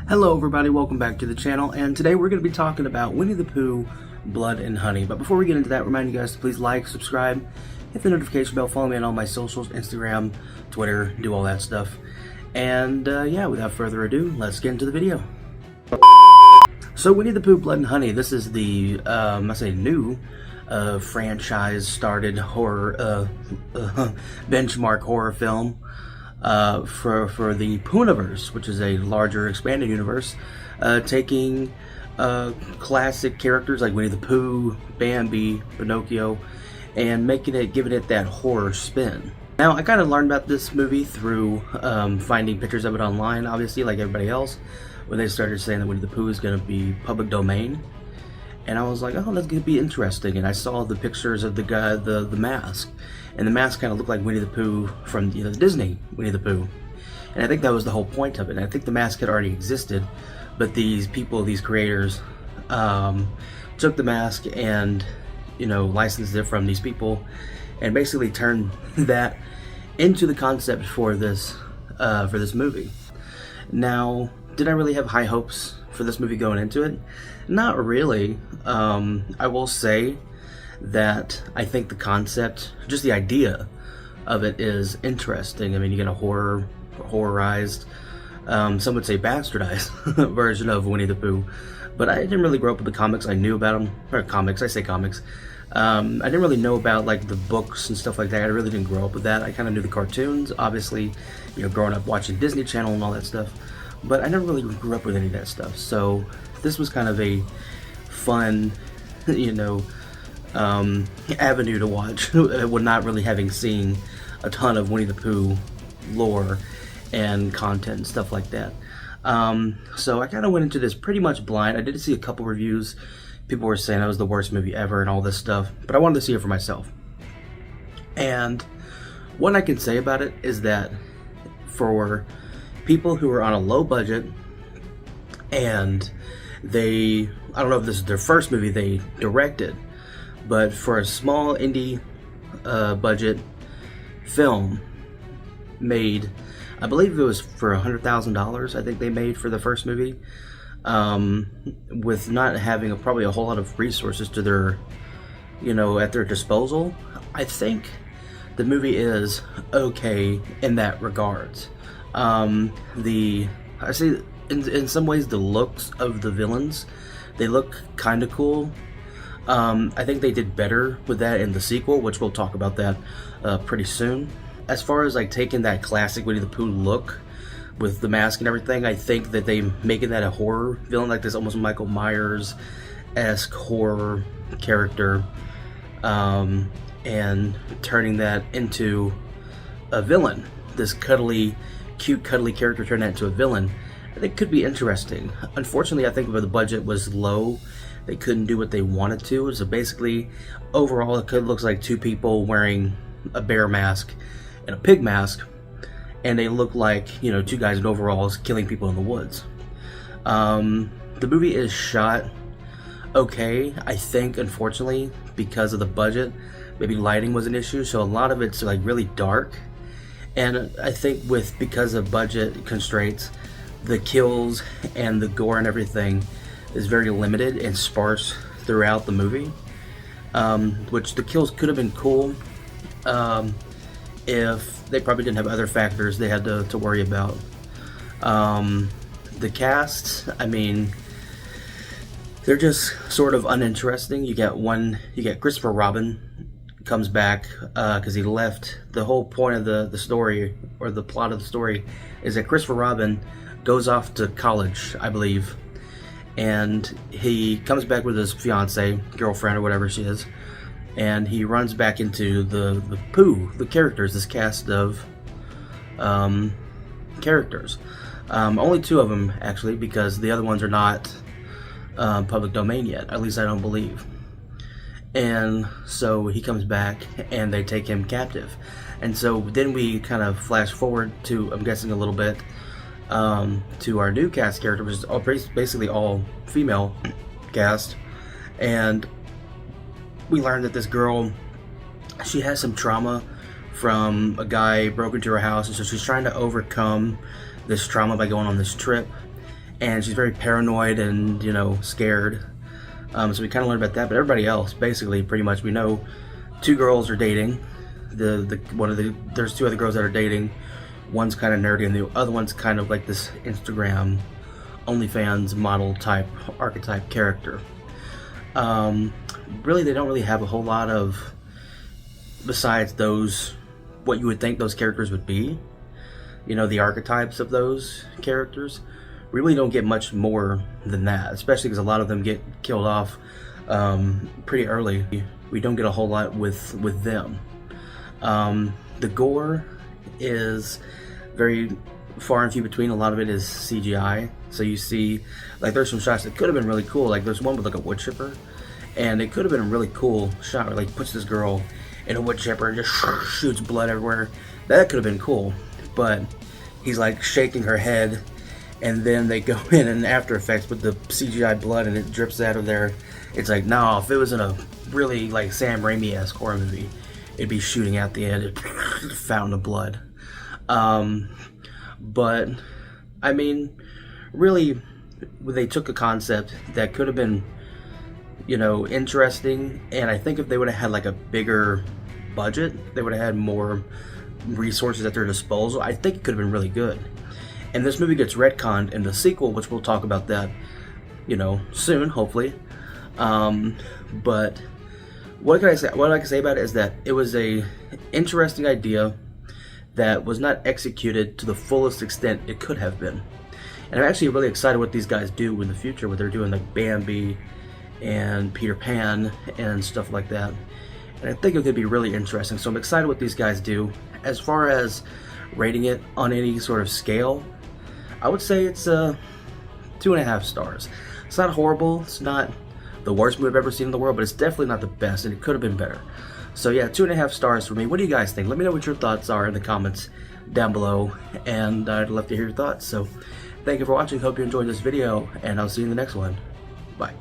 Hello everybody, welcome back to the channel, and today we're going to be talking about Winnie the Pooh, Blood and Honey. But before we get into that, remind you guys to please like, subscribe, hit the notification bell, follow me on all my socials, Instagram, Twitter, do all that stuff. And yeah, without further ado, let's get into the video. So Winnie the Pooh, Blood and Honey, this is the, I say new franchise started horror, benchmark horror film. For the Poohniverse, which is a larger expanded universe, taking classic characters like Winnie the Pooh, Bambi, Pinocchio, and giving it that horror spin. Now, I kind of learned about this movie through finding pictures of it online, obviously, like everybody else, when they started saying that Winnie the Pooh is going to be public domain. And I was like, oh, that's going to be interesting. And I saw the pictures of the guy, the mask. And the mask kind of looked like Winnie the Pooh from, the Disney Winnie the Pooh. And I think that was the whole point of it. And I think the mask had already existed, but these people, these creators, took the mask and, licensed it from these people, and basically turned that into the concept for this movie. Now, did I really have high hopes for this movie going into it? Not really. I will say that I think the concept, just the idea of it, is interesting. I mean, you get a horrorized, some would say bastardized version of Winnie the Pooh. But I didn't really grow up with the comics. I knew about them, or comics, I say comics. I didn't really know about like the books and stuff like that. I really didn't grow up with that. I kind of knew the cartoons, obviously, growing up watching Disney Channel and all that stuff. But I never really grew up with any of that stuff. So this was kind of a fun, avenue to watch when not really having seen a ton of Winnie the Pooh lore and content and stuff like that. So I kind of went into this pretty much blind. I did see a couple reviews. People were saying it was the worst movie ever and all this stuff, but I wanted to see it for myself. And what I can say about it is that for people who are on a low budget and I don't know if this is their first movie they directed, but for a small indie budget film made, I believe it was for $100,000, I think they made for the first movie, with not having probably a whole lot of resources to their, at their disposal. I think the movie is okay in that regards. I see in some ways the looks of the villains, they look kind of cool. I think they did better with that in the sequel, which we'll talk about that pretty soon. As far as like taking that classic Winnie the Pooh look with the mask and everything, I think that they making that a horror villain, like this almost Michael Myers-esque horror character, and turning that into a villain, this cute cuddly character, turning that into a villain, I think could be interesting. Unfortunately, I think the budget was low. They couldn't do what they wanted to. So basically, overall, it looks like two people wearing a bear mask and a pig mask, and they look like, two guys in overalls killing people in the woods. The movie is shot okay. I think, unfortunately, because of the budget, maybe lighting was an issue, so a lot of it's like really dark. And I think because of budget constraints, the kills and the gore and everything is very limited and sparse throughout the movie, which the kills could have been cool if they probably didn't have other factors they had to worry about. The cast, I mean, they're just sort of uninteresting. You get Christopher Robin comes back because he left. The whole point of the story, or the plot of the story, is that Christopher Robin goes off to college, I believe, and he comes back with his fiance, girlfriend, or whatever she is, and he runs back into the Pooh, the characters, this cast of characters. Only two of them, actually, because the other ones are not public domain yet, at least I don't believe. And so he comes back and they take him captive. And so then we kind of flash forward to, I'm guessing, a little bit to our new cast character, which is basically all female cast. And we learn that this girl, she has some trauma from a guy broke into her house, and so she's trying to overcome this trauma by going on this trip. and she's very paranoid and, you know, scared. So we kind of learned about that, but everybody else, basically, pretty much, we know 2 girls are dating. There's 2 other girls that are dating. One's kind of nerdy, and the other one's kind of like this Instagram, OnlyFans model type, archetype character. Really, they don't really have a whole lot of, besides those, what you would think those characters would be. You know, the archetypes of those characters. We really don't get much more than that, especially because a lot of them get killed off pretty early. We don't get a whole lot with them. The gore is very far and few between. A lot of it is CGI. So you see, like, there's some shots that could have been really cool. Like, there's one with like a wood chipper, and it could have been a really cool shot where, like, puts this girl in a wood chipper and just shoots blood everywhere. That could have been cool, but he's like shaking her head, and then they go in and After Effects with the CGI blood, and it drips out of there. It's like, no, if it was in a really like Sam Raimi-esque horror movie, it'd be shooting out the end, fountain of blood. But I mean, really, they took a concept that could have been, you know, interesting, and I think if they would have had like a bigger budget, they would have had more resources at their disposal, I think it could have been really good. And this movie gets retconned in the sequel, which we'll talk about that, you know, soon, hopefully. But what can I say? What I can say about it is that it was a interesting idea that was not executed to the fullest extent it could have been. And I'm actually really excited what these guys do in the future, what they're doing, like Bambi and Peter Pan and stuff like that. And I think it could be really interesting. So I'm excited what these guys do. As far as rating it on any sort of scale, I would say it's 2.5 stars. It's not horrible. It's not the worst movie I've ever seen in the world, but it's definitely not the best, and it could have been better. So yeah, 2.5 stars for me. What do you guys think? Let me know what your thoughts are in the comments down below, and I'd love to hear your thoughts. So thank you for watching. Hope you enjoyed this video, and I'll see you in the next one. Bye.